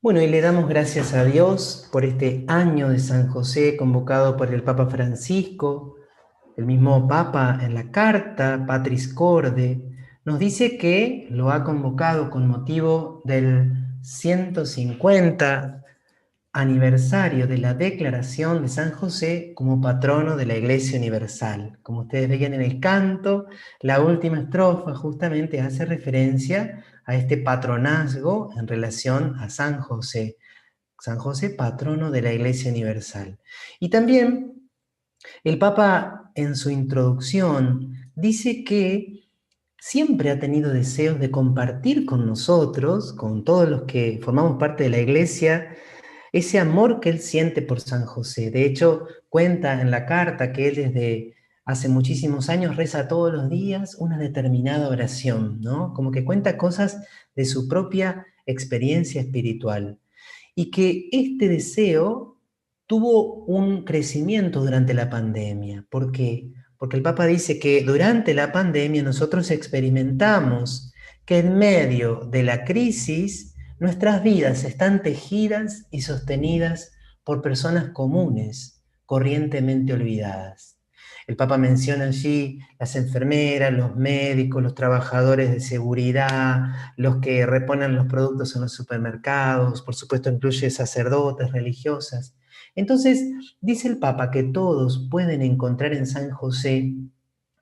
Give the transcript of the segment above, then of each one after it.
Bueno, y le damos gracias a Dios por este año de San José convocado por el Papa Francisco. El mismo Papa en la carta Patris Corde nos dice que lo ha convocado con motivo del 150 aniversario de la declaración de San José como patrono de la Iglesia Universal. Como ustedes veían en el canto, la última estrofa justamente hace referencia a este patronazgo en relación a San José. San José, patrono de la Iglesia Universal. Y también el Papa en su introducción dice que siempre ha tenido deseos de compartir con nosotros, con todos los que formamos parte de la Iglesia, ese amor que él siente por San José. De hecho, cuenta en la carta que él desde hace muchísimos años reza todos los días una determinada oración, ¿no? Como que cuenta cosas de su propia experiencia espiritual. Y que este deseo tuvo un crecimiento durante la pandemia. ¿Por qué? Porque el Papa dice que durante la pandemia nosotros experimentamos que en medio de la crisis nuestras vidas están tejidas y sostenidas por personas comunes, corrientemente olvidadas. El Papa menciona allí las enfermeras, los médicos, los trabajadores de seguridad, los que reponen los productos en los supermercados, por supuesto incluye sacerdotes, religiosas. Entonces, dice el Papa que todos pueden encontrar en San José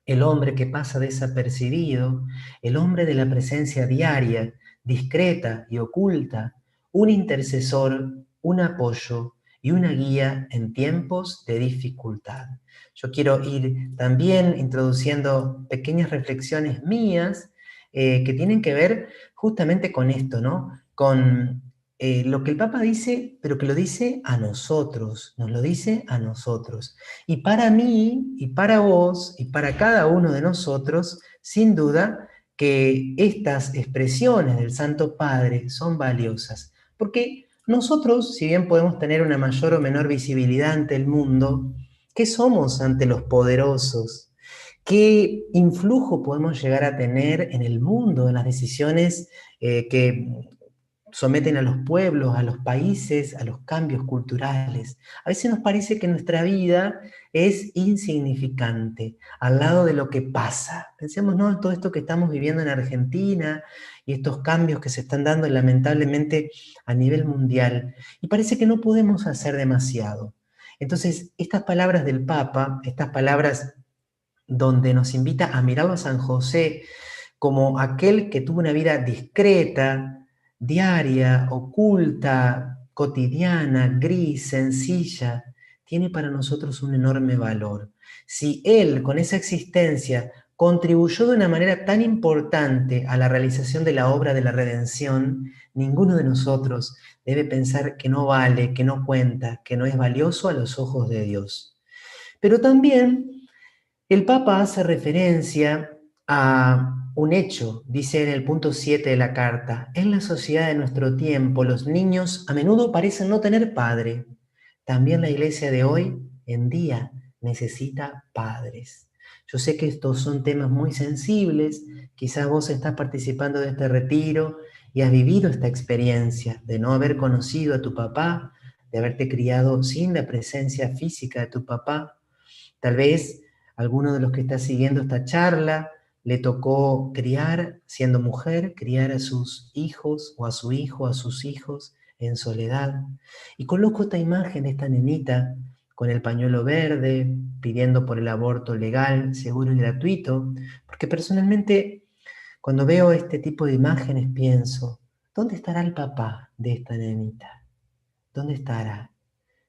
el hombre que pasa desapercibido, el hombre de la presencia diaria, discreta y oculta, un intercesor, un apoyo y una guía en tiempos de dificultad. Yo quiero ir también introduciendo pequeñas reflexiones mías que tienen que ver justamente con esto, ¿no? Con lo que el Papa dice, pero que lo dice a nosotros, nos lo dice a nosotros. Y para mí, y para vos, y para cada uno de nosotros, sin duda que estas expresiones del Santo Padre son valiosas, porque nosotros, si bien podemos tener una mayor o menor visibilidad ante el mundo, ¿qué somos ante los poderosos? ¿Qué influjo podemos llegar a tener en el mundo, en las decisiones que someten a los pueblos, a los países, a los cambios culturales? A veces nos parece que nuestra vida es insignificante al lado de lo que pasa. Pensemos, ¿no?, todo esto que estamos viviendo en Argentina y estos cambios que se están dando lamentablemente a nivel mundial. Y parece que no podemos hacer demasiado. Entonces, estas palabras del Papa, estas palabras donde nos invita a mirarlo a San José como aquel que tuvo una vida discreta, diaria, oculta, cotidiana, gris, sencilla, tiene para nosotros un enorme valor. Si él, con esa existencia, contribuyó de una manera tan importante a la realización de la obra de la redención, ninguno de nosotros debe pensar que no vale, que no cuenta, que no es valioso a los ojos de Dios. Pero también el Papa hace referencia a un hecho, dice en el punto 7 de la carta: en la sociedad de nuestro tiempo los niños a menudo parecen no tener padre. También la iglesia de hoy en día necesita padres. Yo sé que estos son temas muy sensibles, quizás vos estás participando de este retiro y has vivido esta experiencia de no haber conocido a tu papá, de haberte criado sin la presencia física de tu papá. Tal vez alguno de los que está siguiendo esta charla le tocó criar, siendo mujer, criar a sus hijos o a su hijo, a sus hijos en soledad. Y coloco esta imagen de esta nenita con el pañuelo verde, pidiendo por el aborto legal, seguro y gratuito, porque personalmente cuando veo este tipo de imágenes pienso, ¿dónde estará el papá de esta nenita? ¿Dónde estará?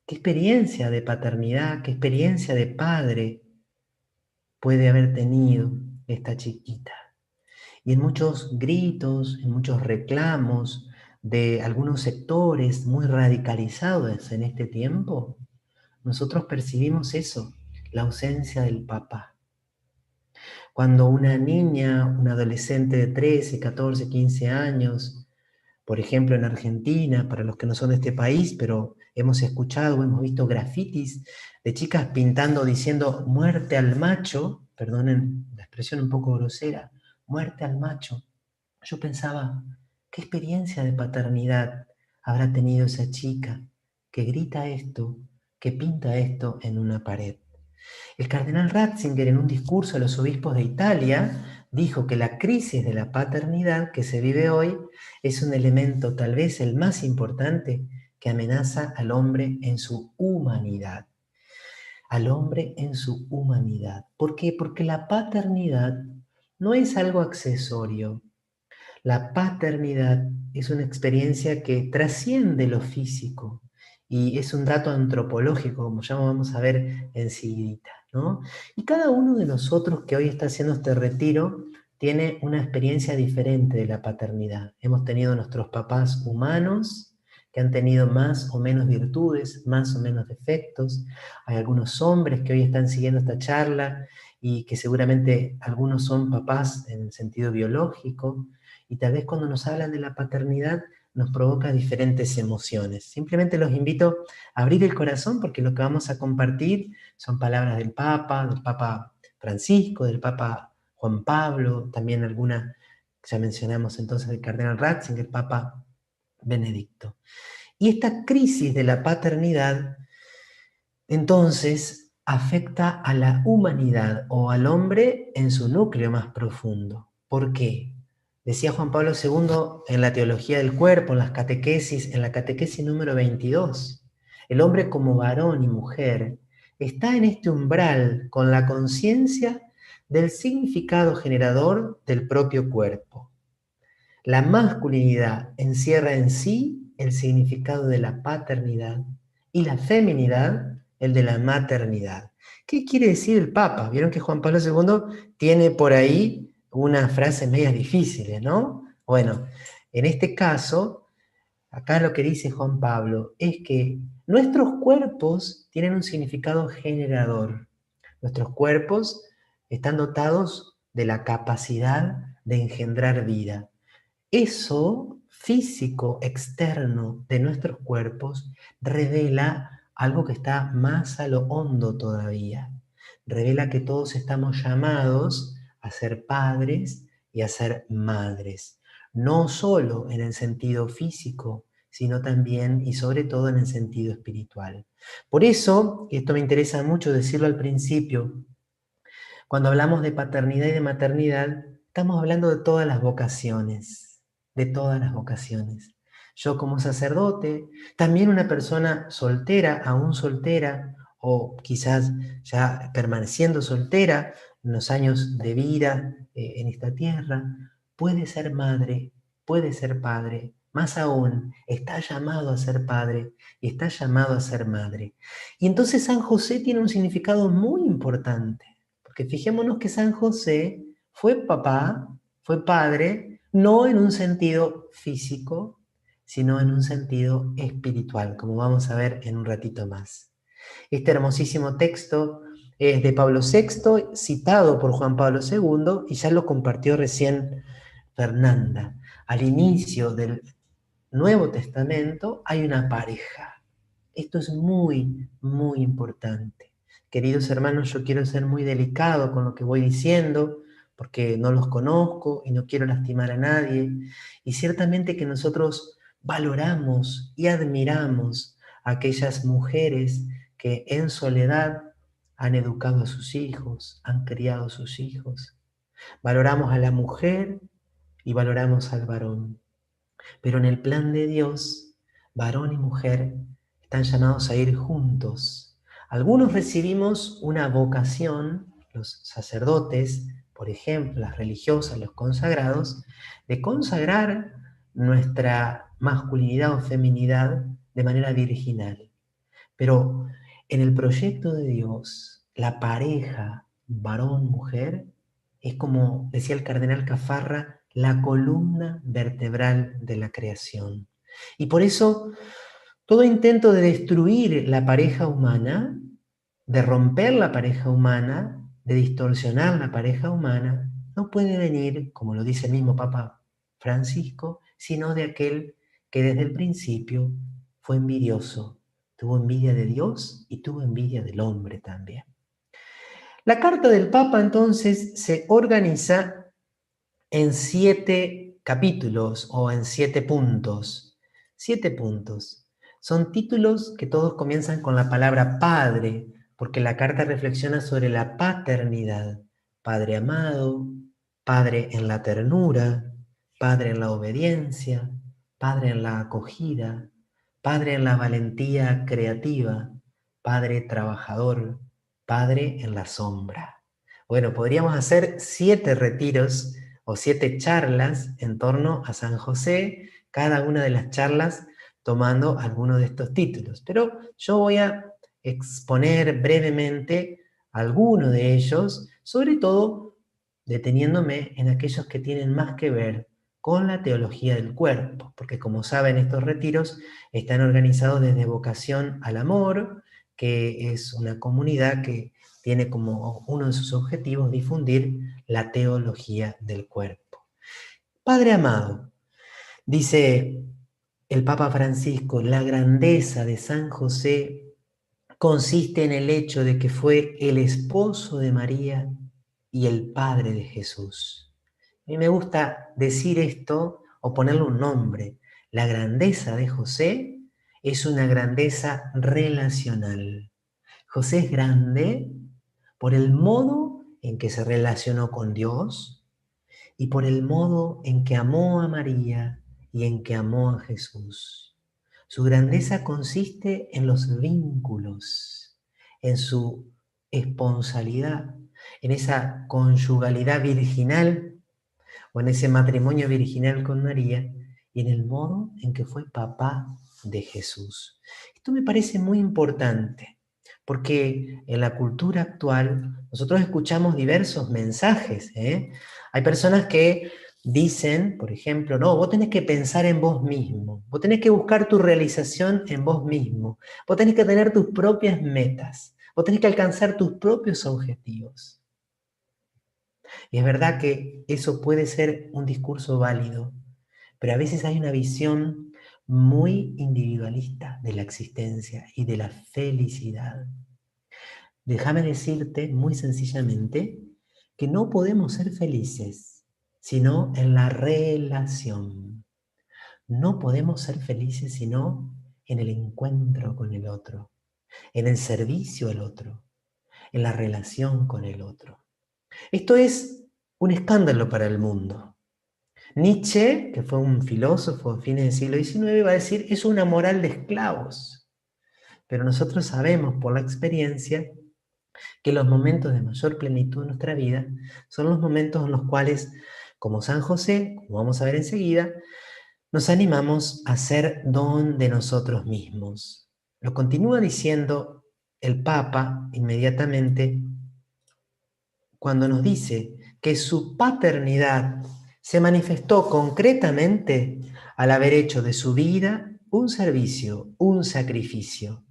¿Qué experiencia de paternidad, qué experiencia de padre puede haber tenido esta chiquita? Y en muchos gritos, en muchos reclamos de algunos sectores muy radicalizados en este tiempo, nosotros percibimos eso, la ausencia del papá. Cuando una niña, una adolescente de 13, 14, 15 años, por ejemplo en Argentina, para los que no son de este país, pero hemos escuchado, hemos visto grafitis de chicas pintando diciendo muerte al macho, perdonen la expresión un poco grosera, muerte al macho. Yo pensaba, qué experiencia de paternidad habrá tenido esa chica que grita esto, que pinta esto en una pared? El cardenal Ratzinger, en un discurso a los obispos de Italia, dijo que la crisis de la paternidad que se vive hoy es un elemento, tal vez el más importante, que amenaza al hombre en su humanidad. Al hombre en su humanidad. ¿Por qué? Porque la paternidad no es algo accesorio. La paternidad es una experiencia que trasciende lo físico y es un dato antropológico, como ya vamos a ver enseguida, ¿no? Y cada uno de nosotros que hoy está haciendo este retiro tiene una experiencia diferente de la paternidad. Hemos tenido nuestros papás humanos que han tenido más o menos virtudes, más o menos defectos. Hay algunos hombres que hoy están siguiendo esta charla y que seguramente algunos son papás en el sentido biológico, y tal vez cuando nos hablan de la paternidad nos provoca diferentes emociones. Simplemente los invito a abrir el corazón porque lo que vamos a compartir son palabras del Papa Francisco, del Papa Juan Pablo, también alguna, ya mencionamos entonces, del cardenal Ratzinger, el Papa Benedicto. Y esta crisis de la paternidad, entonces, afecta a la humanidad o al hombre en su núcleo más profundo. ¿Por qué? Decía Juan Pablo II en la Teología del Cuerpo, en las catequesis, en la catequesis número 22, el hombre como varón y mujer está en este umbral con la conciencia del significado generador del propio cuerpo. La masculinidad encierra en sí el significado de la paternidad y la feminidad el de la maternidad. ¿Qué quiere decir el Papa? Vieron que Juan Pablo II tiene por ahí unas frases medias difíciles, ¿no? Bueno, en este caso, acá lo que dice Juan Pablo es que nuestros cuerpos tienen un significado generador. Nuestros cuerpos están dotados de la capacidad de engendrar vida. Eso físico externo de nuestros cuerpos revela algo que está más a lo hondo todavía. Revela que todos estamos llamados a ser padres y a ser madres. No solo en el sentido físico, sino también y sobre todo en el sentido espiritual. Por eso, y esto me interesa mucho decirlo al principio, cuando hablamos de paternidad y de maternidad, estamos hablando de todas las vocaciones, de todas las vocaciones. Yo como sacerdote, también una persona soltera, aún soltera, o quizás ya permaneciendo soltera en los años de vida en esta tierra, puede ser madre, puede ser padre, más aún, está llamado a ser padre y está llamado a ser madre. Y entonces San José tiene un significado muy importante. Porque fijémonos que San José fue papá, fue padre, no en un sentido físico, sino en un sentido espiritual, como vamos a ver en un ratito más. Este hermosísimo texto es de Pablo VI, citado por Juan Pablo II, y ya lo compartió recién Fernanda. Al inicio del Nuevo Testamento hay una pareja. Esto es muy, muy importante. Queridos hermanos, yo quiero ser muy delicado con lo que voy diciendo, porque no los conozco y no quiero lastimar a nadie. Y ciertamente que nosotros valoramos y admiramos a aquellas mujeres que en soledad han educado a sus hijos, han criado a sus hijos. Valoramos a la mujer y valoramos al varón. Pero en el plan de Dios, varón y mujer están llamados a ir juntos. Algunos recibimos una vocación, los sacerdotes, por ejemplo, las religiosas, los consagrados, de consagrar nuestra masculinidad o feminidad de manera virginal. Pero en el proyecto de Dios, la pareja varón-mujer es, como decía el cardenal Cafarra, la columna vertebral de la creación. Y por eso todo intento de destruir la pareja humana, de romper la pareja humana, de distorsionar la pareja humana, no puede venir, como lo dice el mismo Papa Francisco, sino de aquel que desde el principio fue envidioso, tuvo envidia de Dios y tuvo envidia del hombre también. La carta del Papa entonces se organiza en 7 capítulos o en 7 puntos. 7 puntos. Son títulos que todos comienzan con la palabra Padre, porque la carta reflexiona sobre la paternidad. Padre amado, Padre en la ternura, Padre en la obediencia, Padre en la acogida, Padre en la valentía creativa, Padre trabajador, Padre en la sombra. Bueno, podríamos hacer 7 retiros o 7 charlas en torno a San José, cada una de las charlas tomando alguno de estos títulos. Pero yo voy a exponer brevemente algunos de ellos, sobre todo deteniéndome en aquellos que tienen más que ver con la teología del cuerpo, porque como saben, estos retiros están organizados desde Vocación al Amor, que es una comunidad que tiene como uno de sus objetivos difundir la teología del cuerpo. Padre amado, dice el Papa Francisco, la grandeza de San José consiste en el hecho de que fue el esposo de María y el padre de Jesús. A mí me gusta decir esto o ponerle un nombre. La grandeza de José es una grandeza relacional. José es grande por el modo en que se relacionó con Dios y por el modo en que amó a María y en que amó a Jesús. Su grandeza consiste en los vínculos, en su esponsalidad, en esa conyugalidad virginal o en ese matrimonio virginal con María y en el modo en que fue papá de Jesús. Esto me parece muy importante porque en la cultura actual nosotros escuchamos diversos mensajes. Hay personas que dicen, por ejemplo, no, vos tenés que pensar en vos mismo, vos tenés que buscar tu realización en vos mismo, vos tenés que tener tus propias metas, vos tenés que alcanzar tus propios objetivos. Y es verdad que eso puede ser un discurso válido, pero a veces hay una visión muy individualista de la existencia y de la felicidad. Déjame decirte muy sencillamente que no podemos ser felices sino en la relación. No podemos ser felices sino en el encuentro con el otro, en el servicio al otro, en la relación con el otro. Esto es un escándalo para el mundo. Nietzsche, que fue un filósofo a fines del siglo XIX, va a decir, es una moral de esclavos. Pero nosotros sabemos por la experiencia que los momentos de mayor plenitud en nuestra vida son los momentos en los cuales, como San José, como vamos a ver enseguida, nos animamos a ser don de nosotros mismos. Lo continúa diciendo el Papa inmediatamente cuando nos dice que su paternidad se manifestó concretamente al haber hecho de su vida un servicio, un sacrificio.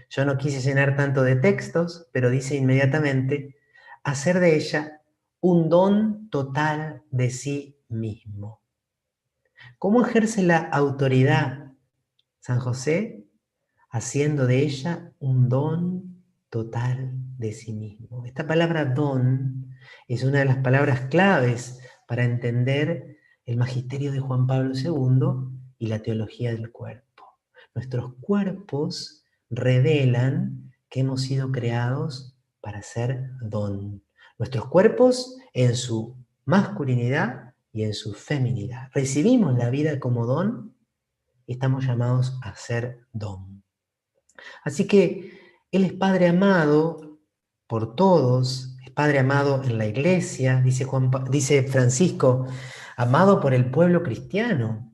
Yo no quise llenar tanto de textos, pero dice inmediatamente, hacer de ella un don total de sí mismo. ¿Cómo ejerce la autoridad San José? Haciendo de ella un don total de sí mismo. Esta palabra don es una de las palabras claves para entender el magisterio de Juan Pablo II y la teología del cuerpo. Nuestros cuerpos revelan que hemos sido creados para ser don. Nuestros cuerpos en su masculinidad y en su feminidad. Recibimos la vida como don y estamos llamados a ser don. Así que Él es Padre amado por todos, es Padre amado en la iglesia, dice Francisco, amado por el pueblo cristiano.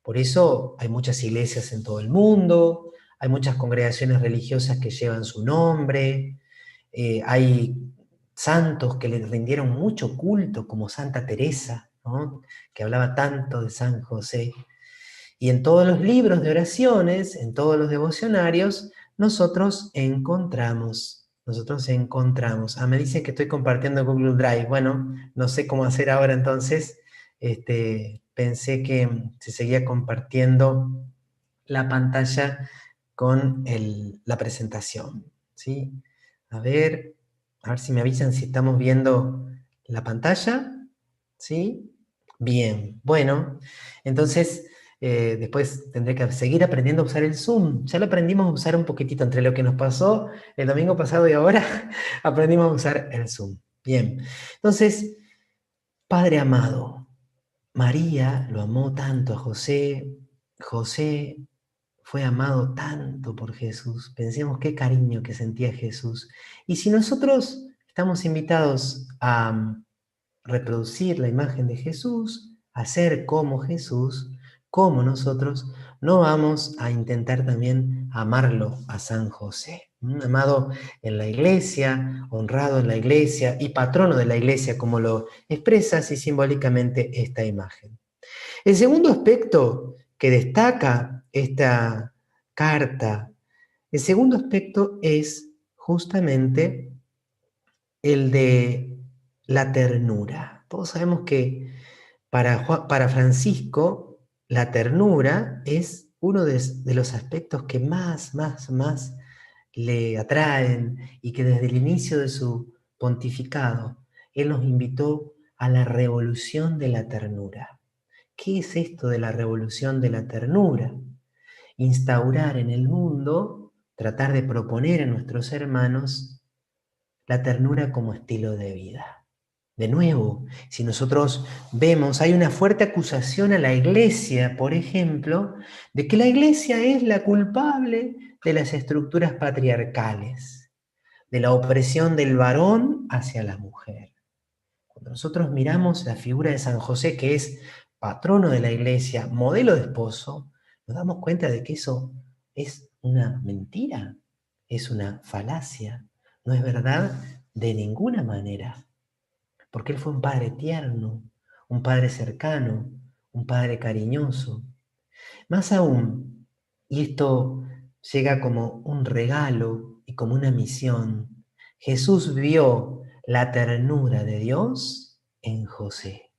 Por eso hay muchas iglesias en todo el mundo, hay muchas congregaciones religiosas que llevan su nombre, hay santos que le rindieron mucho culto, como Santa Teresa, ¿no? Que hablaba tanto de San José. Y en todos los libros de oraciones, en todos los devocionarios, nosotros encontramos. Me dicen que estoy compartiendo Google Drive. Bueno, no sé cómo hacer ahora entonces. Pensé que se seguía compartiendo la pantalla con la presentación, ¿sí? A ver si me avisan si estamos viendo la pantalla, ¿sí? Bien, bueno, entonces Después tendré que seguir aprendiendo a usar el Zoom. Ya lo aprendimos a usar un poquitito entre lo que nos pasó el domingo pasado y ahora aprendimos a usar el Zoom. Bien, entonces, Padre amado, María lo amó tanto a José, José fue amado tanto por Jesús. Pensemos qué cariño que sentía Jesús. Y si nosotros estamos invitados a reproducir la imagen de Jesús, a ser como Jesús, como nosotros, no vamos a intentar también amarlo a San José, amado en la iglesia, honrado en la iglesia y patrono de la iglesia, como lo expresa así simbólicamente esta imagen. El segundo aspecto que destaca esta carta, el segundo aspecto es justamente el de la ternura. Todos sabemos que para Francisco la ternura es uno de los aspectos que más le atraen y que desde el inicio de su pontificado él nos invitó a la revolución de la ternura. ¿Qué es esto de la revolución de la ternura? Instaurar en el mundo, tratar de proponer a nuestros hermanos la ternura como estilo de vida. De nuevo, si nosotros vemos, hay una fuerte acusación a la iglesia, por ejemplo, de que la iglesia es la culpable de las estructuras patriarcales, de la opresión del varón hacia la mujer. Cuando nosotros miramos la figura de San José, que es patrono de la iglesia, modelo de esposo, nos damos cuenta de que eso es una mentira, es una falacia, no es verdad de ninguna manera, porque él fue un padre tierno, un padre cercano, un padre cariñoso. Más aún, y esto llega como un regalo y como una misión, Jesús vio la ternura de Dios en José.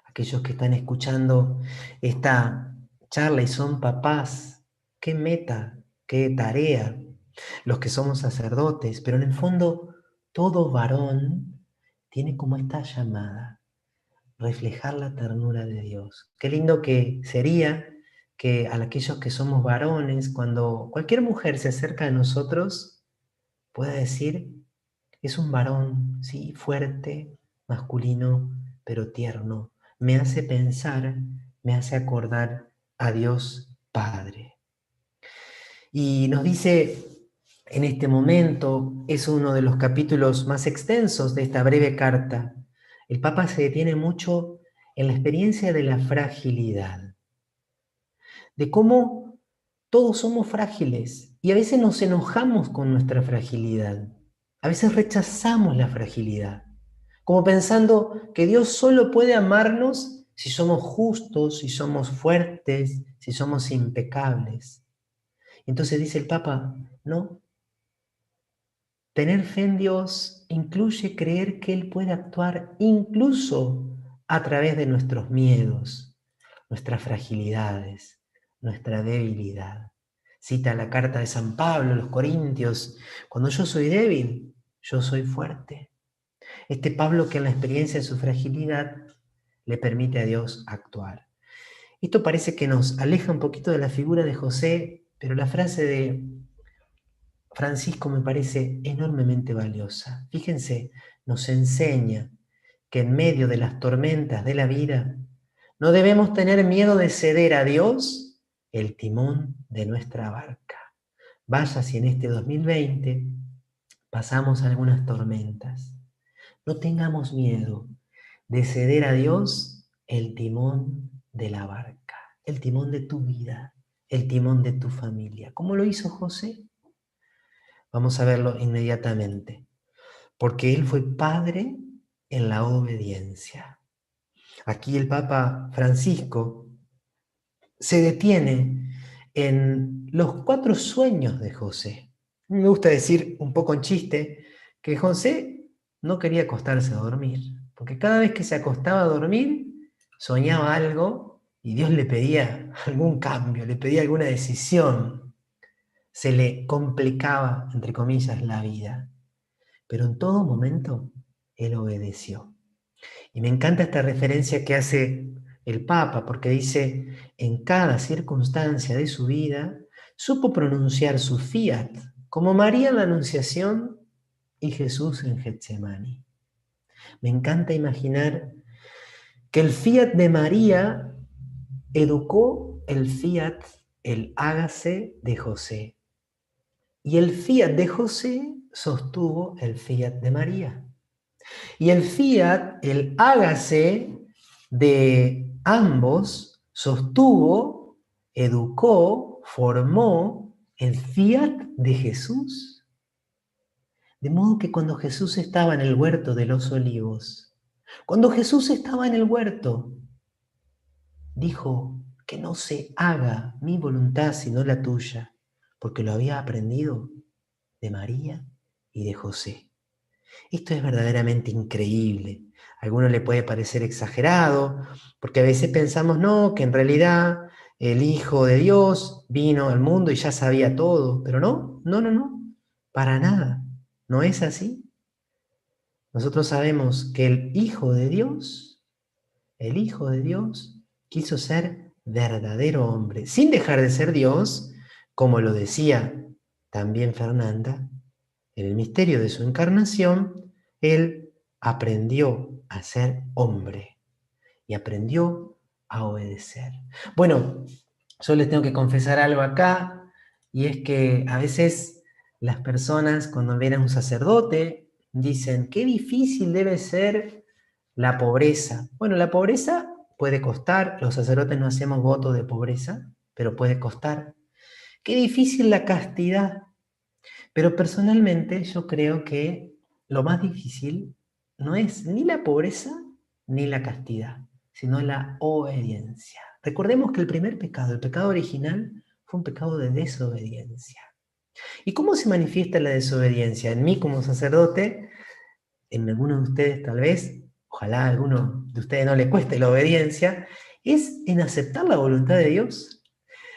Aquellos que están escuchando esta charla y son papás, qué meta, qué tarea, los que somos sacerdotes, pero en el fondo todo varón tiene como esta llamada, reflejar la ternura de Dios. Qué lindo que sería que a aquellos que somos varones, cuando cualquier mujer se acerca a nosotros, pueda decir, es un varón, sí, fuerte, masculino, pero tierno. Me hace pensar, me hace acordar a Dios Padre. Y nos dice, en este momento, es uno de los capítulos más extensos de esta breve carta. El Papa se detiene mucho en la experiencia de la fragilidad, de cómo todos somos frágiles y a veces nos enojamos con nuestra fragilidad. A veces rechazamos la fragilidad, como pensando que Dios solo puede amarnos si somos justos, si somos fuertes, si somos impecables. Entonces dice el Papa, no, tener fe en Dios incluye creer que Él puede actuar incluso a través de nuestros miedos, nuestras fragilidades, nuestra debilidad. Cita la carta de San Pablo a los Corintios, cuando yo soy débil, yo soy fuerte. Este Pablo que en la experiencia de su fragilidad le permite a Dios actuar. Esto parece que nos aleja un poquito de la figura de José, pero la frase de Francisco me parece enormemente valiosa. Fíjense, nos enseña que en medio de las tormentas de la vida no debemos tener miedo de ceder a Dios el timón de nuestra barca. Vaya si en este 2020 pasamos algunas tormentas. No tengamos miedo de ceder a Dios el timón de la barca, el timón de tu vida, el timón de tu familia. ¿Cómo lo hizo José? Vamos a verlo inmediatamente. Porque él fue padre en la obediencia. Aquí el Papa Francisco se detiene en los 4 sueños de José. Me gusta decir un poco en chiste que José no quería acostarse a dormir, porque cada vez que se acostaba a dormir soñaba algo y Dios le pedía algún cambio, le pedía alguna decisión. Se le complicaba, entre comillas, la vida. Pero en todo momento él obedeció. Y me encanta esta referencia que hace el Papa, porque dice, en cada circunstancia de su vida, supo pronunciar su fiat, como María en la Anunciación y Jesús en Getsemaní. Me encanta imaginar que el fiat de María educó el fiat, el hágase de José. Y el fiat de José sostuvo el fiat de María. Y el fiat, el hágase de ambos, sostuvo, educó, formó el fiat de Jesús. De modo que cuando Jesús estaba en el huerto de los olivos, cuando Jesús estaba en el huerto, dijo que no se haga mi voluntad sino la tuya, porque lo había aprendido de María y de José. Esto es verdaderamente increíble. A algunos le puede parecer exagerado, porque a veces pensamos, no, que en realidad el Hijo de Dios vino al mundo y ya sabía todo, pero no, para nada. ¿No es así? Nosotros sabemos que el Hijo de Dios, quiso ser verdadero hombre, sin dejar de ser Dios, como lo decía también Fernanda, en el misterio de su encarnación, él aprendió a ser hombre y aprendió a obedecer. Bueno, yo les tengo que confesar algo acá, y es que a veces las personas cuando ven a un sacerdote dicen, qué difícil debe ser la pobreza. Bueno, la pobreza puede costar, los sacerdotes no hacemos voto de pobreza, pero puede costar. Qué difícil la castidad. Pero personalmente yo creo que lo más difícil no es ni la pobreza ni la castidad, sino la obediencia. Recordemos que el primer pecado, el pecado original, fue un pecado de desobediencia. ¿Y cómo se manifiesta la desobediencia? En mí como sacerdote, en algunos de ustedes tal vez, ojalá a alguno de ustedes no le cueste la obediencia, es en aceptar la voluntad de Dios.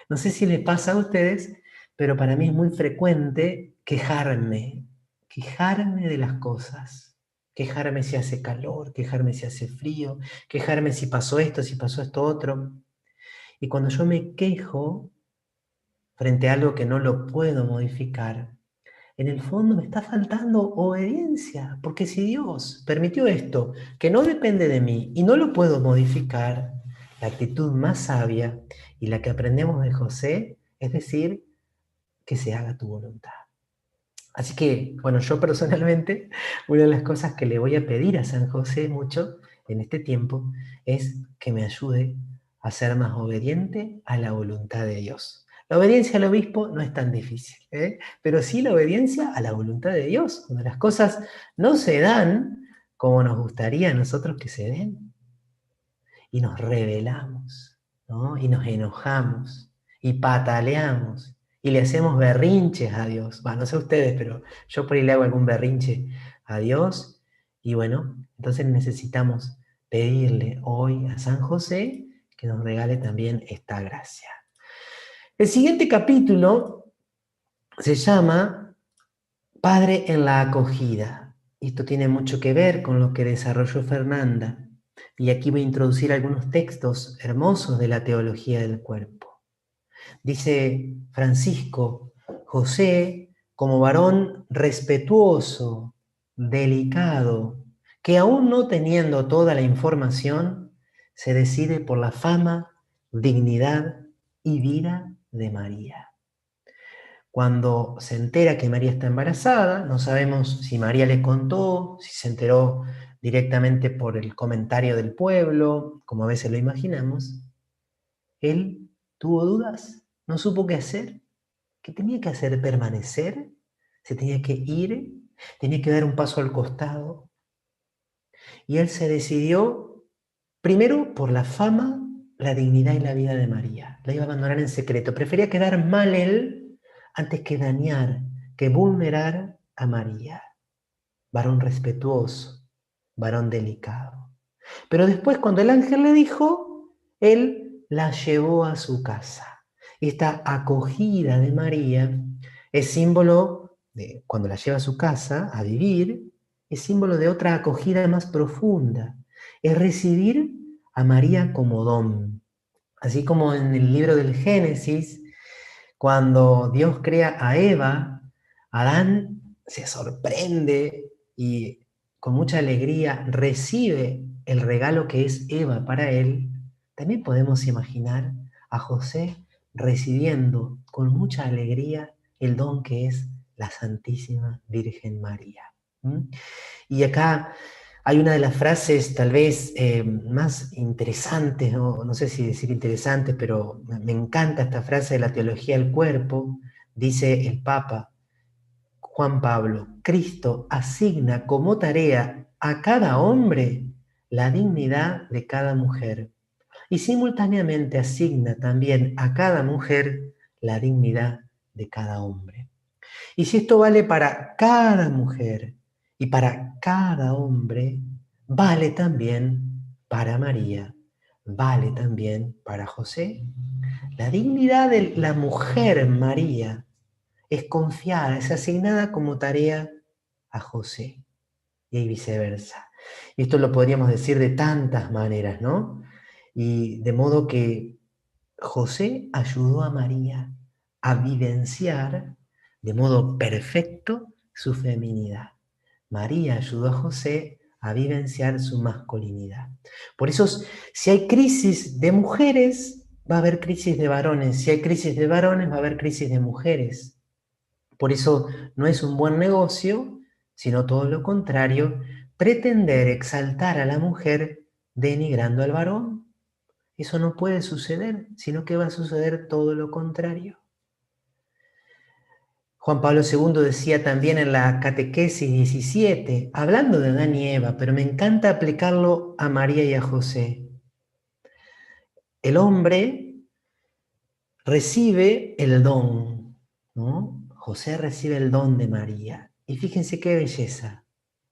No sé si les pasa a ustedes, pero para mí es muy frecuente quejarme de las cosas, quejarme si hace calor, quejarme si hace frío, quejarme si pasó esto, si pasó esto otro. Y cuando yo me quejo frente a algo que no lo puedo modificar, en el fondo me está faltando obediencia, porque si Dios permitió esto, que no depende de mí y no lo puedo modificar, la actitud más sabia y la que aprendemos de José es decir, que se haga tu voluntad. Así que, bueno, yo personalmente, una de las cosas que le voy a pedir a San José mucho en este tiempo es que me ayude a ser más obediente a la voluntad de Dios. La obediencia al obispo no es tan difícil, ¿eh? Pero sí la obediencia a la voluntad de Dios, cuando las cosas no se dan como nos gustaría a nosotros que se den, y nos rebelamos, ¿no? Y nos enojamos, y pataleamos, y le hacemos berrinches a Dios. Bueno, no sé ustedes, pero yo por ahí le hago algún berrinche a Dios, y bueno, entonces necesitamos pedirle hoy a San José que nos regale también esta gracia. El siguiente capítulo se llama Padre en la acogida. Esto tiene mucho que ver con lo que desarrolló Fernanda. Y aquí voy a introducir algunos textos hermosos de la teología del cuerpo. Dice Francisco, José, como varón respetuoso, delicado, que aún no teniendo toda la información, se decide por la fama, dignidad y vida de María. Cuando se entera que María está embarazada, no sabemos si María le contó, si se enteró directamente por el comentario del pueblo, como a veces lo imaginamos. Él tuvo dudas, no supo qué hacer. ¿Qué tenía que hacer? ¿Permanecer? ¿Se tenía que ir? ¿Tenía que dar un paso al costado? Y él se decidió primero por la fama, la dignidad y la vida de María. La iba a abandonar en secreto. Prefería quedar mal él antes que dañar, que vulnerar a María. Varón respetuoso, varón delicado. Pero después, cuando el ángel le dijo, él la llevó a su casa. Esta acogida de María es símbolo de, cuando la lleva a su casa a vivir, es símbolo de otra acogida más profunda. Es recibir a María como don. Así como en el libro del Génesis, cuando Dios crea a Eva, Adán se sorprende y con mucha alegría recibe el regalo que es Eva para él. También podemos imaginar a José recibiendo con mucha alegría el don que es la Santísima Virgen María. ¿Mm? Y acá hay una de las frases tal vez más interesantes, no sé si decir interesantes, pero me encanta esta frase de la teología del cuerpo. Dice el Papa Juan Pablo: Cristo asigna como tarea a cada hombre la dignidad de cada mujer y simultáneamente asigna también a cada mujer la dignidad de cada hombre. Y si esto vale para cada mujer y para cada hombre, vale también para María, vale también para José. La dignidad de la mujer María es confiada, es asignada como tarea a José y viceversa. Y esto lo podríamos decir de tantas maneras, ¿no? Y de modo que José ayudó a María a vivenciar de modo perfecto su feminidad. María ayudó a José a vivenciar su masculinidad. Por eso, si hay crisis de mujeres, va a haber crisis de varones. Si hay crisis de varones, va a haber crisis de mujeres. Por eso no es un buen negocio, sino todo lo contrario, pretender exaltar a la mujer denigrando al varón. Eso no puede suceder, sino que va a suceder todo lo contrario. Juan Pablo II decía también en la Catequesis 17, hablando de Adán y Eva, pero me encanta aplicarlo a María y a José. El hombre recibe el don, ¿no? José recibe el don de María. Y fíjense qué belleza.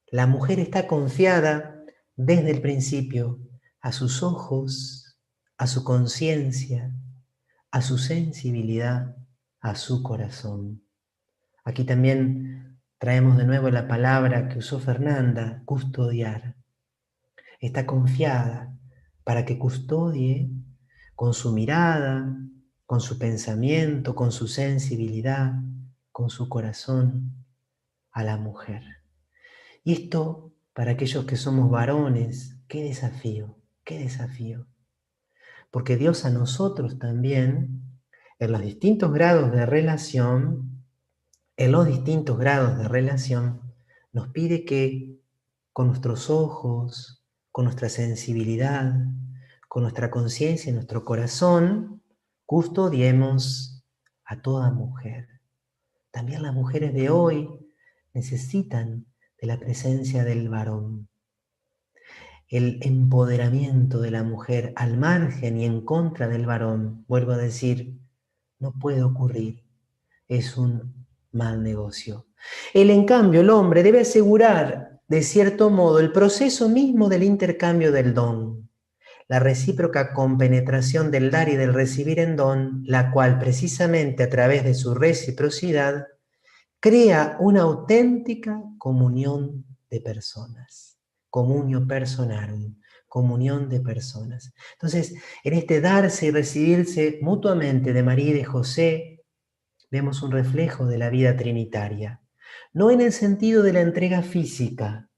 La mujer está confiada desde el principio a sus ojos, a su conciencia, a su sensibilidad, a su corazón. Aquí también traemos de nuevo la palabra que usó Fernanda, custodiar. Está confiada para que custodie con su mirada, con su pensamiento, con su sensibilidad, con su corazón a la mujer. Y esto, para aquellos que somos varones, qué desafío, qué desafío. Porque Dios a nosotros también, en los distintos grados de relación, nos pide que con nuestros ojos, con nuestra sensibilidad, con nuestra conciencia y nuestro corazón, custodiemos a toda mujer. También las mujeres de hoy necesitan de la presencia del varón. El empoderamiento de la mujer al margen y en contra del varón, vuelvo a decir, no puede ocurrir. Es un mal negocio. En cambio, el hombre debe asegurar, de cierto modo, el proceso mismo del intercambio del don, la recíproca compenetración del dar y del recibir en don, la cual precisamente a través de su reciprocidad crea una auténtica comunión de personas, comunio personarum, comunión de personas. Entonces, en este darse y recibirse mutuamente de María y de José, vemos un reflejo de la vida trinitaria. No en el sentido de la entrega física,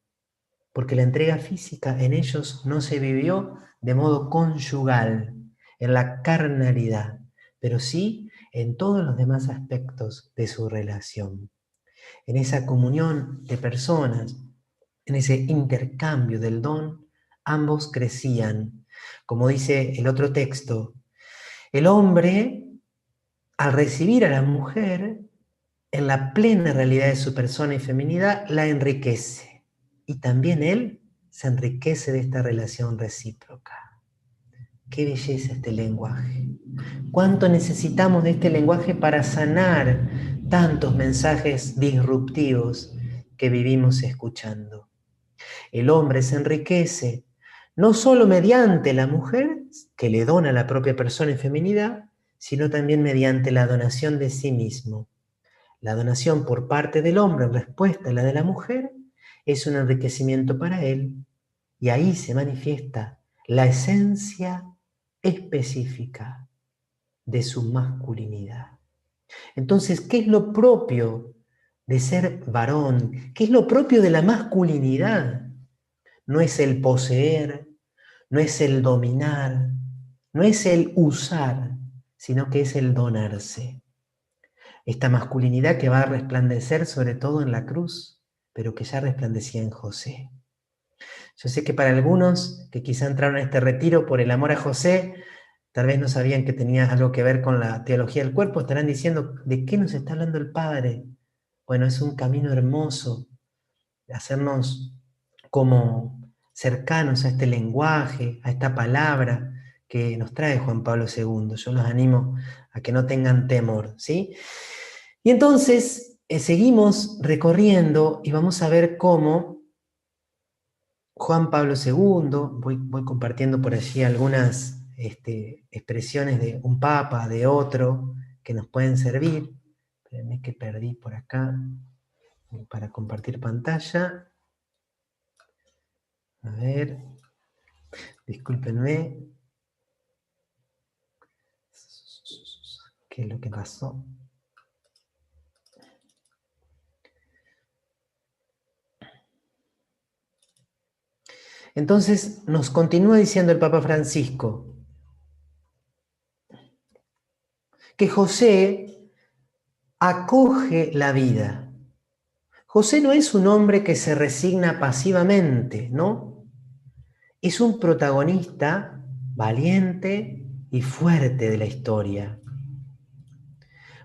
porque la entrega física en ellos no se vivió de modo conyugal, en la carnalidad, pero sí en todos los demás aspectos de su relación. En esa comunión de personas, en ese intercambio del don, ambos crecían. Como dice el otro texto, el hombre, al recibir a la mujer, en la plena realidad de su persona y feminidad, la enriquece. Y también él se enriquece de esta relación recíproca. Qué belleza este lenguaje. ¿Cuánto necesitamos de este lenguaje para sanar tantos mensajes disruptivos que vivimos escuchando? El hombre se enriquece no solo mediante la mujer, que le dona la propia persona y feminidad, sino también mediante la donación de sí mismo. La donación por parte del hombre en respuesta a la de la mujer es un enriquecimiento para él, y ahí se manifiesta la esencia específica de su masculinidad. Entonces, ¿qué es lo propio de ser varón? ¿Qué es lo propio de la masculinidad? No es el poseer, no es el dominar, no es el usar, sino que es el donarse. Esta masculinidad que va a resplandecer sobre todo en la cruz, pero que ya resplandecía en José. Yo sé que para algunos que quizá entraron a este retiro por el amor a José, tal vez no sabían que tenía algo que ver con la teología del cuerpo, estarán diciendo, ¿de qué nos está hablando el Padre? Bueno, es un camino hermoso de hacernos como cercanos a este lenguaje, a esta palabra que nos trae Juan Pablo II. Yo los animo a que no tengan temor, ¿sí? Y entonces seguimos recorriendo y vamos a ver cómo Juan Pablo II, voy compartiendo por allí algunas expresiones de un papa, de otro, que nos pueden servir. Espérenme que perdí por acá para compartir pantalla. A ver, discúlpenme. ¿Qué es lo que pasó? Entonces nos continúa diciendo el Papa Francisco que José acoge la vida. José no es un hombre que se resigna pasivamente, ¿no? Es un protagonista valiente y fuerte de la historia.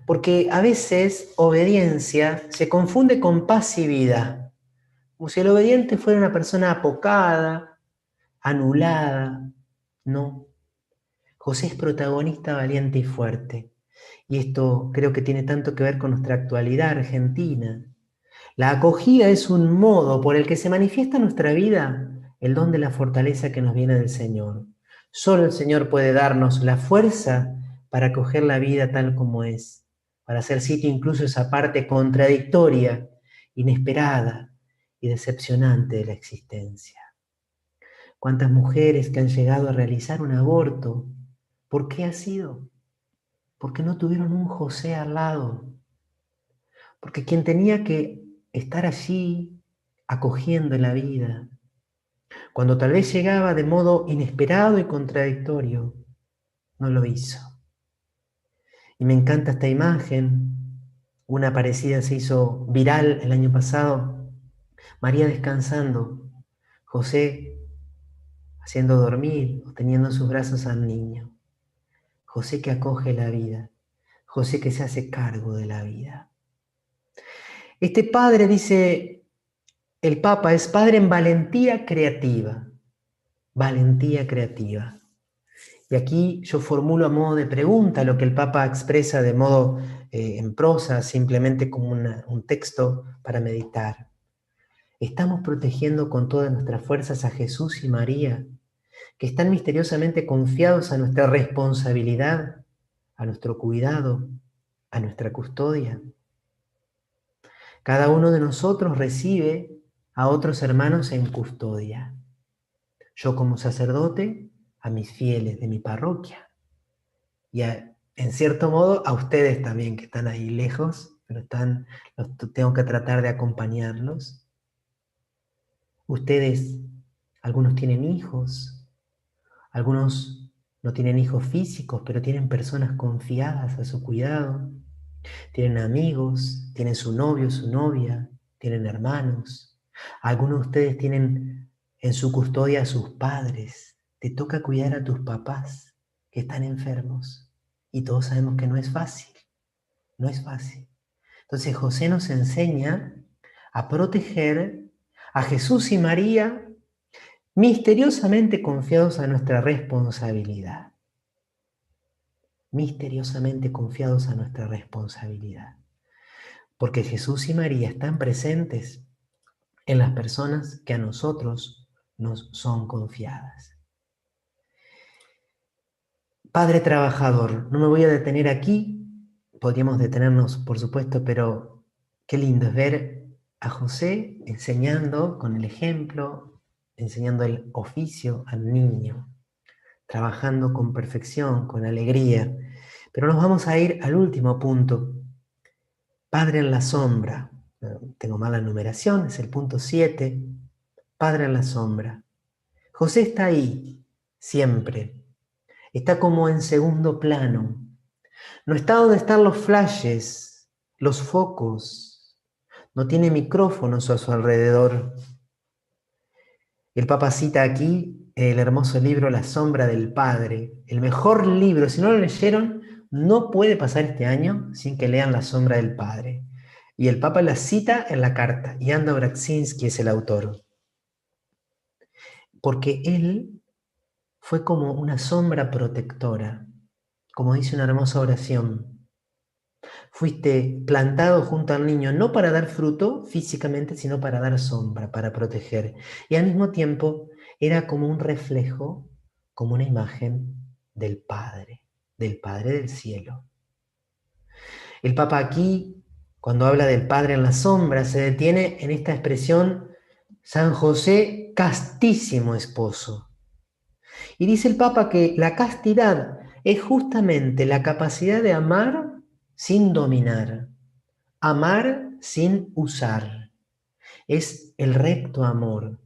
Porque a veces obediencia se confunde con pasividad, como si el obediente fuera una persona apocada, anulada. No. José es protagonista valiente y fuerte. Y esto creo que tiene tanto que ver con nuestra actualidad argentina. La acogida es un modo por el que se manifiesta en nuestra vida el don de la fortaleza que nos viene del Señor. Solo el Señor puede darnos la fuerza para acoger la vida tal como es, para hacer sitio incluso esa parte contradictoria, inesperada y decepcionante de la existencia. ¿Cuántas mujeres que han llegado a realizar un aborto? ¿Por qué ha sido? Porque no tuvieron un José al lado. Porque quien tenía que estar allí acogiendo la vida, cuando tal vez llegaba de modo inesperado y contradictorio, no lo hizo. Y me encanta esta imagen, una parecida se hizo viral el año pasado, María descansando, José haciendo dormir o teniendo en sus brazos al niño, José que acoge la vida, José que se hace cargo de la vida. Este padre, dice el Papa, es padre en valentía creativa. Valentía creativa. Y aquí yo formulo a modo de pregunta lo que el Papa expresa de modo en prosa, simplemente como un texto para meditar. ¿Estamos protegiendo con todas nuestras fuerzas a Jesús y María, que están misteriosamente confiados a nuestra responsabilidad, a nuestro cuidado, a nuestra custodia? Cada uno de nosotros recibe a otros hermanos en custodia. Yo como sacerdote, a mis fieles de mi parroquia. Y en cierto modo a ustedes también que están ahí lejos, pero tengo que tratar de acompañarlos. Ustedes, algunos tienen hijos, algunos no tienen hijos físicos, pero tienen personas confiadas a su cuidado. Tienen amigos, tienen su novio, su novia, tienen hermanos. Algunos de ustedes tienen en su custodia a sus padres. Te toca cuidar a tus papás que están enfermos. Y todos sabemos que no es fácil, no es fácil. Entonces José nos enseña a proteger a Jesús y María misteriosamente confiados a nuestra responsabilidad. Misteriosamente confiados a nuestra responsabilidad. Porque Jesús y María están presentes en las personas que a nosotros nos son confiadas. Padre trabajador, no me voy a detener aquí, podríamos detenernos por supuesto, pero qué lindo es ver a José enseñando con el ejemplo, enseñando el oficio al niño. trabajando con perfección, con alegría. Pero nos vamos a ir al último punto, Padre en la sombra. Tengo mala numeración, es el punto 7, Padre en la sombra. José está ahí, siempre. Está como en segundo plano. No está donde están los flashes, los focos. No tiene micrófonos a su alrededor. El Papa cita aquí el hermoso libro La sombra del Padre, el mejor libro. Si no lo leyeron, no puede pasar este año sin que lean La sombra del Padre. Y el Papa la cita en la carta, y Anda Oraksinski es el autor. Porque él fue como una sombra protectora, como dice una hermosa oración. Fuiste plantado junto al niño no para dar fruto físicamente, sino para dar sombra, para proteger. Y al mismo tiempo era como un reflejo, como una imagen del Padre del cielo. El Papa aquí, cuando habla del Padre en la sombra, se detiene en esta expresión, San José, castísimo esposo. Y dice el Papa que la castidad es justamente la capacidad de amar sin dominar, amar sin usar. Es el recto amor.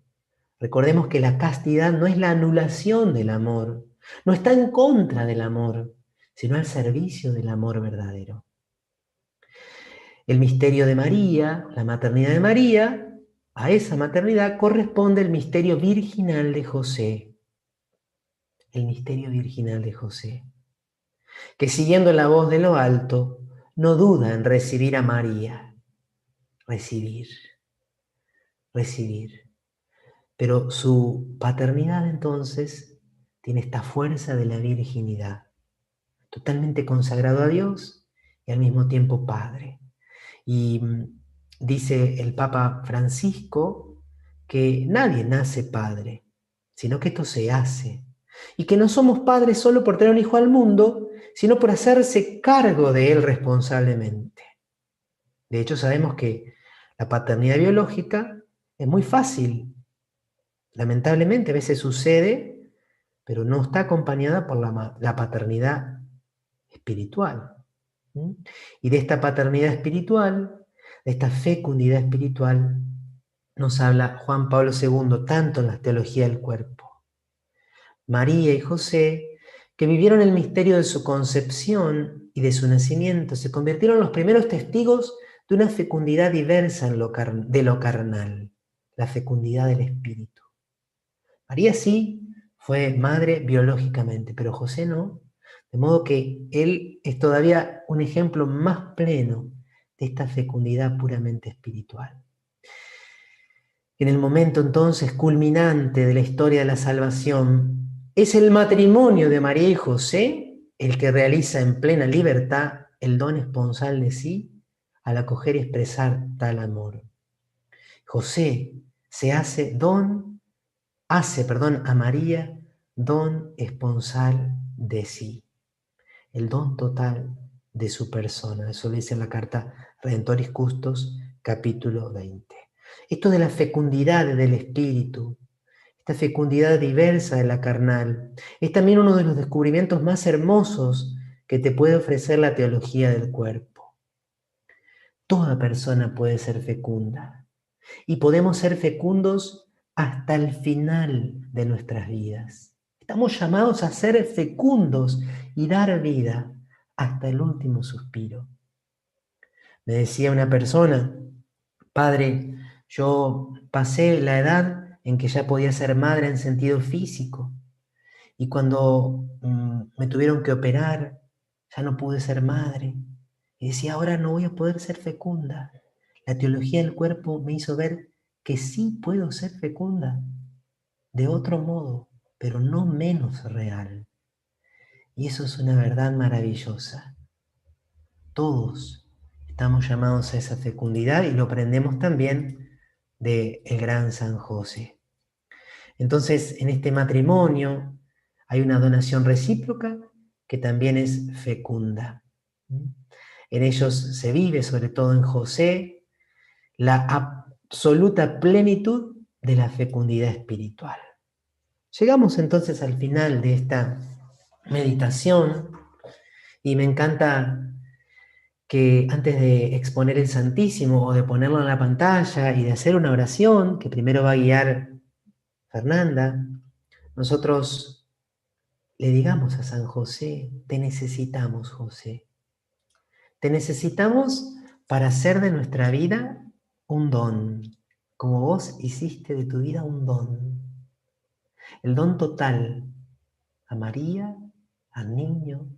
Recordemos que la castidad no es la anulación del amor, no está en contra del amor, sino al servicio del amor verdadero. El misterio de María, la maternidad de María, a esa maternidad corresponde el misterio virginal de José. El misterio virginal de José, que siguiendo la voz de lo alto, no duda en recibir a María. Recibir. Pero su paternidad entonces tiene esta fuerza de la virginidad, totalmente consagrado a Dios y al mismo tiempo Padre. Y dice el Papa Francisco que nadie nace padre, sino que esto se hace. Y que no somos padres solo por tener un hijo al mundo, sino por hacerse cargo de él responsablemente. De hecho, sabemos que la paternidad biológica es muy fácil. Lamentablemente a veces sucede, pero no está acompañada por la paternidad espiritual. Y de esta paternidad espiritual, de esta fecundidad espiritual, nos habla Juan Pablo II, tanto en la teología del cuerpo. María y José, que vivieron el misterio de su concepción y de su nacimiento, se convirtieron en los primeros testigos de una fecundidad diversa de lo carnal, la fecundidad del espíritu. María sí fue madre biológicamente, pero José no. De modo que él es todavía un ejemplo más pleno de esta fecundidad puramente espiritual. En el momento entonces culminante de la historia de la salvación, es el matrimonio de María y José el que realiza en plena libertad el don esponsal de sí al acoger y expresar tal amor. José hace a María don esponsal de sí, el don total de su persona. Eso lo dice en la carta Redentoris Custos, capítulo 20. Esto de la fecundidad del espíritu, esta fecundidad diversa de la carnal, es también uno de los descubrimientos más hermosos que te puede ofrecer la teología del cuerpo. Toda persona puede ser fecunda y podemos ser fecundos hasta el final de nuestras vidas. Estamos llamados a ser fecundos y dar vida hasta el último suspiro. Me decía una persona, padre, yo pasé la edad en que ya podía ser madre en sentido físico y cuando me tuvieron que operar ya no pude ser madre. Y decía, ahora no voy a poder ser fecunda. La teología del cuerpo me hizo ver que sí puedo ser fecunda, de otro modo, pero no menos real. Y eso es una verdad maravillosa. Todos estamos llamados a esa fecundidad y lo aprendemos también del gran San José. Entonces, en este matrimonio hay una donación recíproca que también es fecunda. En ellos se vive, sobre todo en José, la absoluta plenitud de la fecundidad espiritual. Llegamos entonces al final de esta meditación y me encanta que antes de exponer el Santísimo o de ponerlo en la pantalla y de hacer una oración que primero va a guiar Fernanda, nosotros le digamos a San José, te necesitamos, José. Te necesitamos para hacer de nuestra vida un don, como vos hiciste de tu vida un don. El don total a María, al niño,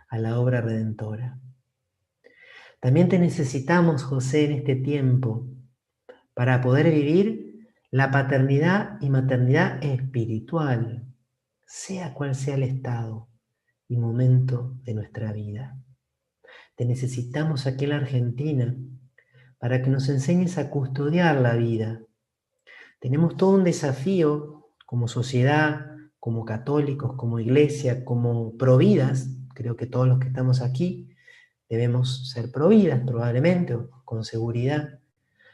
a la obra redentora. También te necesitamos, José, en este tiempo para poder vivir la paternidad y maternidad espiritual, sea cual sea el estado y momento de nuestra vida. Te necesitamos aquí en la Argentina para que nos enseñes a custodiar la vida. Tenemos todo un desafío como sociedad, como católicos, como iglesia, como providas. Creo que todos los que estamos aquí debemos ser providas probablemente, o con seguridad.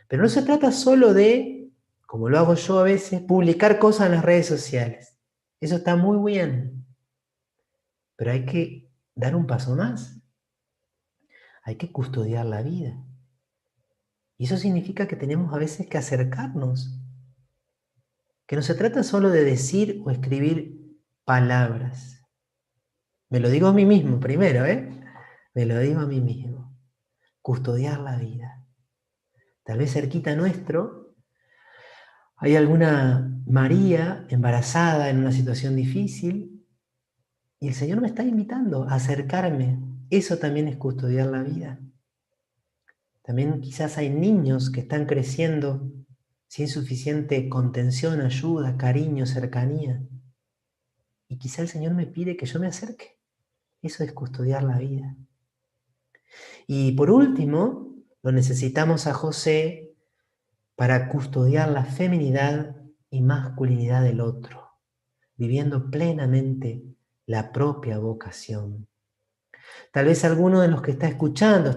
Pero no se trata solo de, como lo hago yo a veces, publicar cosas en las redes sociales. Eso está muy bien, pero hay que dar un paso más. Hay que custodiar la vida. Y eso significa que tenemos a veces que acercarnos, que no se trata solo de decir o escribir palabras. Me lo digo a mí mismo primero, ¿eh? Me lo digo a mí mismo. Custodiar la vida. Tal vez cerquita nuestro hay alguna María embarazada en una situación difícil y el Señor me está invitando a acercarme. Eso también es custodiar la vida. También quizás hay niños que están creciendo sin suficiente contención, ayuda, cariño, cercanía. Y quizá el Señor me pide que yo me acerque. Eso es custodiar la vida. Y por último, lo necesitamos a José para custodiar la feminidad y masculinidad del otro, viviendo plenamente la propia vocación. Tal vez alguno de los que está escuchando está